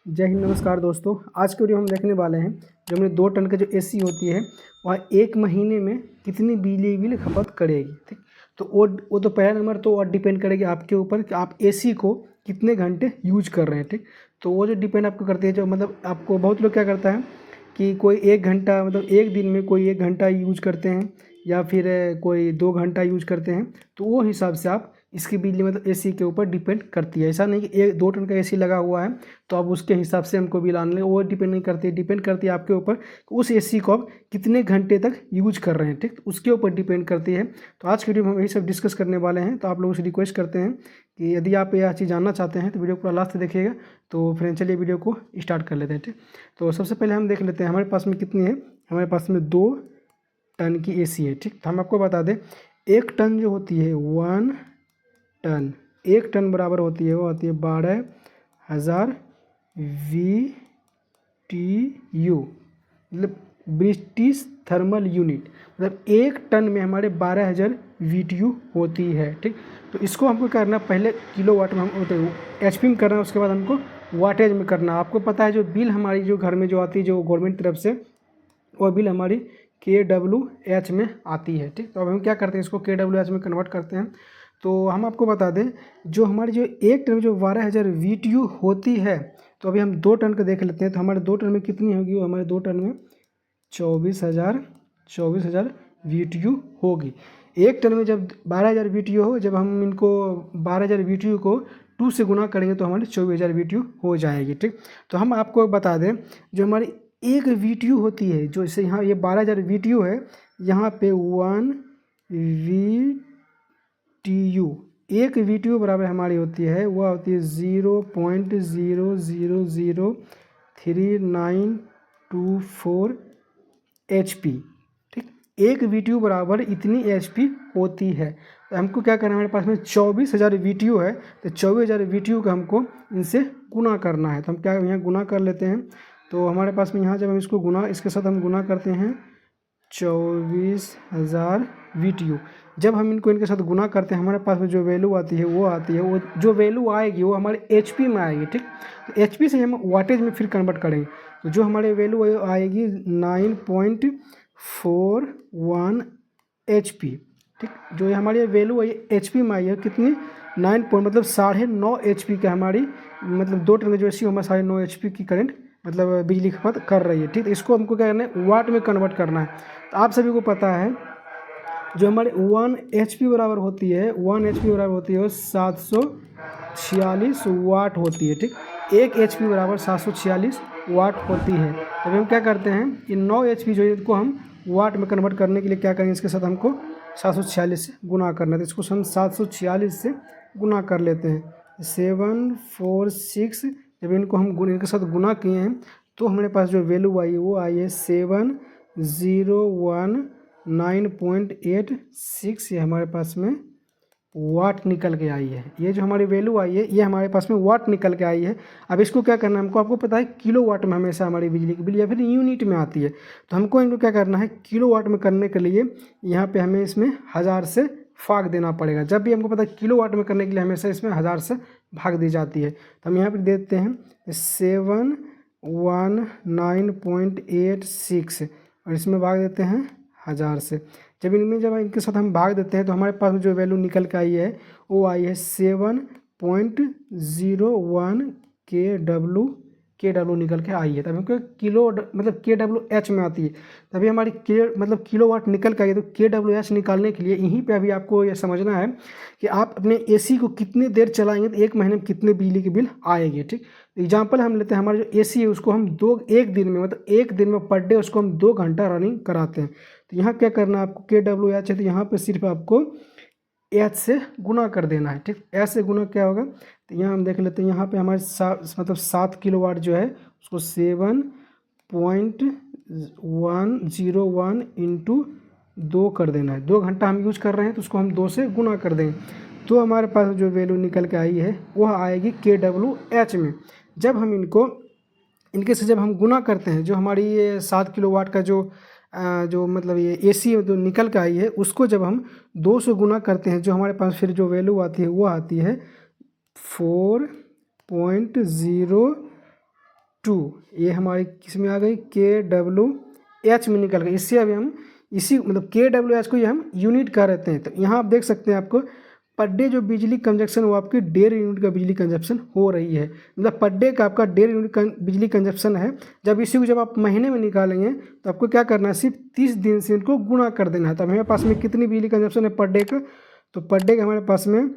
जय हिंद, नमस्कार दोस्तों। आज के वीडियो हम देखने वाले हैं जो हमारे 2 टन का जो एसी होती है वह 1 महीने में कितनी बिजली बिल खपत करेगी। ठीक, तो वो तो पहला नंबर तो और डिपेंड करेगी आपके ऊपर कि आप एसी को कितने घंटे यूज कर रहे हैं। ठीक, तो वो जो डिपेंड आपको करती है, जो मतलब आपको बहुत लोग क्या करता है कि कोई 1 घंटा मतलब एक दिन में कोई 1 घंटा यूज करते हैं या फिर कोई 2 घंटा यूज करते हैं, तो वो हिसाब से आप इसकी बिजली मतलब एसी के ऊपर डिपेंड करती है। ऐसा नहीं कि 1-2 टन का एसी लगा हुआ है तो आप उसके हिसाब से हमको बिल आने, वो डिपेंड नहीं करती है। डिपेंड करती है आपके ऊपर उस एसी को आप कितने घंटे तक यूज कर रहे हैं। ठीक, तो उसके ऊपर डिपेंड करती है। तो आज की वीडियो में हम यही सब डिस्कस करने वाले हैं। तो आप लोगों से रिक्वेस्ट करते हैं कि यदि आप यह चीज़ जानना चाहते हैं तो वीडियो पूरा लास्ट देखिएगा। तो फ्रेंड चलिए वीडियो को स्टार्ट कर लेते हैं। ठीक, तो सबसे पहले हम देख लेते हैं हमारे पास में कितनी है। हमारे पास में 2 टन की एसी है। ठीक, तो हम आपको बता दें 1 टन जो होती है 1 टन, 1 टन बराबर होती है वो होती है 12,000 VTU, मतलब ब्रिटिश थर्मल यूनिट। मतलब 1 टन में हमारे 12,000 VTU होती है। ठीक, तो इसको हमको करना पहले किलोवाट में हम HP में करना है, उसके बाद हमको वाटेज में करना है। आपको पता है जो बिल हमारी जो घर में जो आती है जो गवर्नमेंट तरफ से, वो बिल हमारी kWh में आती है। ठीक, तो अब हम क्या करते हैं, इसको kWh में कन्वर्ट करते हैं। तो हम आपको बता दें जो हमारी जो 1 टन में जो 12,000 VTU होती है, तो अभी हम 2 टन का देख लेते हैं। तो हमारे 2 टन में कितनी होगी, वो हमारे 2 टन में 24,000 VTU होगी। 1 टन में जब 12,000 VTU हो, जब हम इनको 12,000 VTU को 2 से गुना करेंगे तो हमारी 24,000 VTU हो जाएगी। ठीक, तो हम आपको बता दें जो हमारी 1 VTU होती है, जो इसे यहाँ ये 12,000 VTU है, यहाँ पे 1 VTU, 1 VTU बराबर हमारी होती है, वह होती है 0.0003924 HP। ठीक, 1 VTU बराबर इतनी HP होती है। तो हमको क्या करना है, हमारे पास में 24,000 VTU है, तो 24,000 VTU का हमको इनसे गुना करना है। तो हम क्या यहाँ गुना कर लेते हैं। तो हमारे पास में यहाँ जब हम इसको गुना, इसके साथ हम गुना करते हैं 24,000 VTU। जब हम इनको इनके साथ गुना करते हैं, हमारे पास में जो वैल्यू आती है वो जो वैल्यू आएगी वो हमारे HP में आएगी। ठीक, तो HP से हम वाटेज में फिर कन्वर्ट करेंगे, तो जो हमारे वैल्यू आएगी 9.41 HP। ठीक, जो ये हमारी वैल्यू है HP में आई है कितनी, 9 मतलब 9.5 HP का हमारी मतलब 2 टन में जो एसी हमारे 9.5 HP की करंट मतलब बिजली खपत कर रही है। ठीक, इसको हमको क्या करना है, वाट में कन्वर्ट करना है। तो आप सभी को पता है जो हमारे 1 HP बराबर होती है, 1 HP बराबर होती है वो 746 वाट होती है। ठीक, 1 HP बराबर 746 वाट होती है। तो हम क्या करते हैं, इन 9 HP जो है इसको हम वाट में कन्वर्ट करने के लिए क्या करेंगे, इसके साथ हमको 746 से गुना करना है। तो इसको हम 746 से गुना कर लेते हैं, 746। जब इनको हम इनके साथ गुना किए हैं तो हमारे पास जो वैल्यू आई है वो आई है 701.986। ये हमारे पास में वाट निकल के आई है। ये जो हमारी वैल्यू आई है ये हमारे पास में वाट निकल के आई है। अब इसको क्या करना है, हमको आपको पता है किलो वाट में हमेशा हमारी बिजली की बिल या फिर यूनिट में आती है। तो हमको इनको क्या करना है, किलो वाट में करने के लिए यहाँ पे हमें इसमें 1000 से भाग देना पड़ेगा। जब भी हमको पता है किलो वाट में करने के लिए हमेशा इसमें 1000 से भाग दी जाती है। तो हम यहाँ पर देते हैं 719.86 और इसमें भाग देते हैं 1000 से। जब इनके साथ हम भाग देते हैं तो हमारे पास जो वैल्यू निकल के आई है वो आई है 7.01 KW निकल के आई है। तभी हमको किलो मतलब KWH में आती है, तभी हमारी मतलब किलो वाट निकल के आई है। तो KWH निकालने के लिए यहीं पे अभी आपको ये समझना है कि आप अपने एसी को कितनी देर चलाएंगे तो 1 महीने में कितने बिजली की बिल आएगी। ठीक, एग्जाम्पल हम लेते हैं, हमारा जो एसी है उसको हम 1 दिन में मतलब 1 दिन में पर डे उसको हम 2 घंटा रनिंग कराते हैं। तो यहाँ क्या करना है आपको, KWH है तो यहाँ पे सिर्फ आपको H से गुना कर देना है। ठीक, H से गुना क्या होगा, तो यहाँ हम देख लेते हैं, यहाँ पे हमारे 7 किलोवाट जो है उसको 7.101 इंटू 2 कर देना है। 2 घंटा हम यूज कर रहे हैं तो उसको हम 2 से गुना कर देंगे, तो हमारे पास जो वैल्यू निकल के आई है वह आएगी KWH में। जब हम इनके से जब हम गुना करते हैं, जो हमारी ये 7 किलोवाट का जो मतलब ये एसी जो निकल के आई है उसको जब हम 2 से गुना करते हैं, जो हमारे पास फिर जो वैल्यू आती है वो आती है 4.0 टू, ये हमारी किस में आ गई, KWH में निकल गई। इससे अभी हम इसी मतलब KWH को ये हम यूनिट का रहते हैं। तो यहाँ आप देख सकते हैं आपको पर डे जो बिजली कंजप्शन वो आपकी 1.5 यूनिट का बिजली कंजप्शन हो रही है, मतलब पर डे का आपका 1.5 यूनिट बिजली कंजप्शन है। जब इसी को जब आप महीने में निकालेंगे तो आपको क्या करना है, सिर्फ 30 दिन से इनको गुणा कर देना है। तो हमारे पास में कितनी बिजली कंजप्शन है पर डे का, तो पर डे का हमारे पास में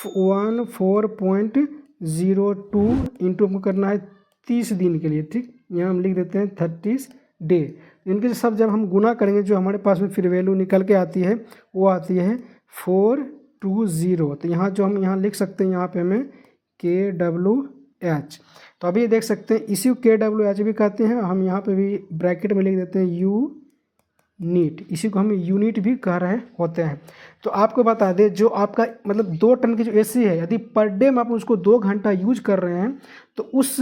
14.02 इंटू हमको करना है 30 दिन के लिए, ठीक। यहाँ हम लिख देते हैं 30 डे। इनके सब जब हम गुना करेंगे जो हमारे पास में फिर वैल्यू निकल के आती है वो आती है 420। तो यहाँ जो हम यहाँ लिख सकते हैं यहाँ पे हमें KWH। तो अभी देख सकते हैं इसी को KWH भी कहते हैं, हम यहाँ पे भी ब्रैकेट में लिख देते हैं यूनिट, इसी को हम यूनिट भी कह रहे होते हैं। तो आपको बता दें जो आपका मतलब 2 टन की जो AC है, यदि पर डे में आप उसको 2 घंटा यूज कर रहे हैं तो उस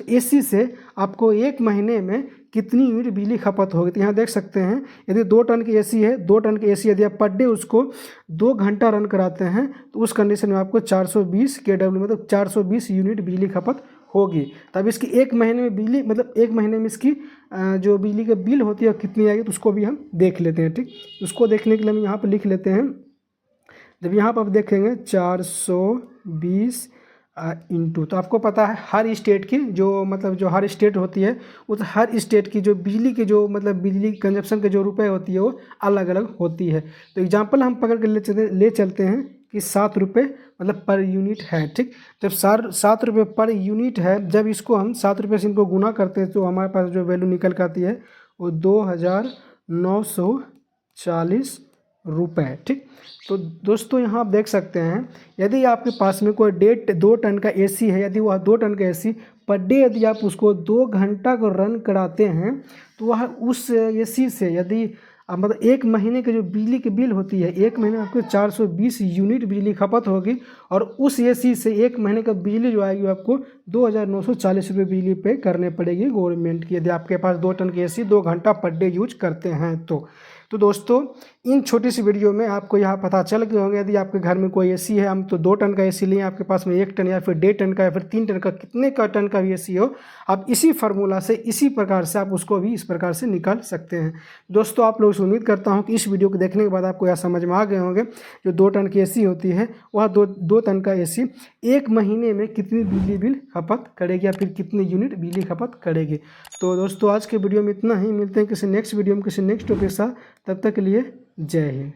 AC से आपको 1 महीने में कितनी यूनिट बिजली खपत होगी। तो यहाँ देख सकते हैं यदि 2 टन की AC है, 2 टन की AC यदि आप पर डे उसको 2 घंटा रन कराते हैं तो उस कंडीशन में आपको 420 KW मतलब 420 यूनिट बिजली खपत होगी। तब इसकी 1 महीने में बिजली मतलब 1 महीने में इसकी जो बिजली का बिल होती है कितनी आएगी तो उसको भी हम देख लेते हैं, ठीक। उसको देखने के लिए हम यहाँ पर लिख लेते हैं, जब यहाँ पर आप देखेंगे 420 इंटू, तो आपको पता है हर स्टेट की जो मतलब जो हर स्टेट होती है उस हर स्टेट की जो बिजली के जो मतलब बिजली कंजप्शन के जो रुपए होती है वो अलग अलग होती है। तो एग्जांपल हम पकड़ के ले चलते हैं कि 7 रुपये मतलब पर यूनिट है, ठीक। जब 7 रुपये पर यूनिट है, जब इसको हम 7 रुपये से इनको गुना करते हैं तो हमारे पास जो वैल्यू निकल के आती है वो 2940 रुपये, ठीक। तो दोस्तों यहाँ आप देख सकते हैं यदि आपके पास में कोई 2 टन का AC है, यदि वह 2 टन का AC पर डे यदि आप उसको 2 घंटा को रन कराते हैं तो वह उस AC से यदि मतलब 1 महीने के जो बिजली की बिल होती है 1 महीने में आपको 420 यूनिट बिजली खपत होगी, और उस AC से 1 महीने का बिजली जो आएगी वो आपको 2940 रुपये बिजली पे करने पड़ेगी गवर्नमेंट की, यदि आपके पास 2 टन की AC 2 घंटा पर डे यूज करते हैं तो दोस्तों इन छोटी सी वीडियो में आपको यहाँ पता चल गए होंगे यदि आपके घर में कोई AC है, हम तो 2 टन का AC लिए, आपके पास में 1 टन या फिर 1.5 टन का या फिर 3 टन का कितने का टन का भी AC हो, आप इसी फार्मूला से इसी प्रकार से आप उसको भी इस प्रकार से निकाल सकते हैं। दोस्तों आप लोगों से उम्मीद करता हूँ कि इस वीडियो को देखने के बाद आपको यह समझ में आ गए होंगे जो 2 टन की AC होती है वह 2 टन का AC 1 महीने में कितनी बिजली बिल खपत करेगी या फिर कितनी यूनिट बिजली खपत करेगी। तो दोस्तों आज के वीडियो में इतना ही, मिलते हैं किसी नेक्स्ट वीडियो में किसी नेक्स्ट टॉपिक के साथ, तब तक के लिए जय हिंद।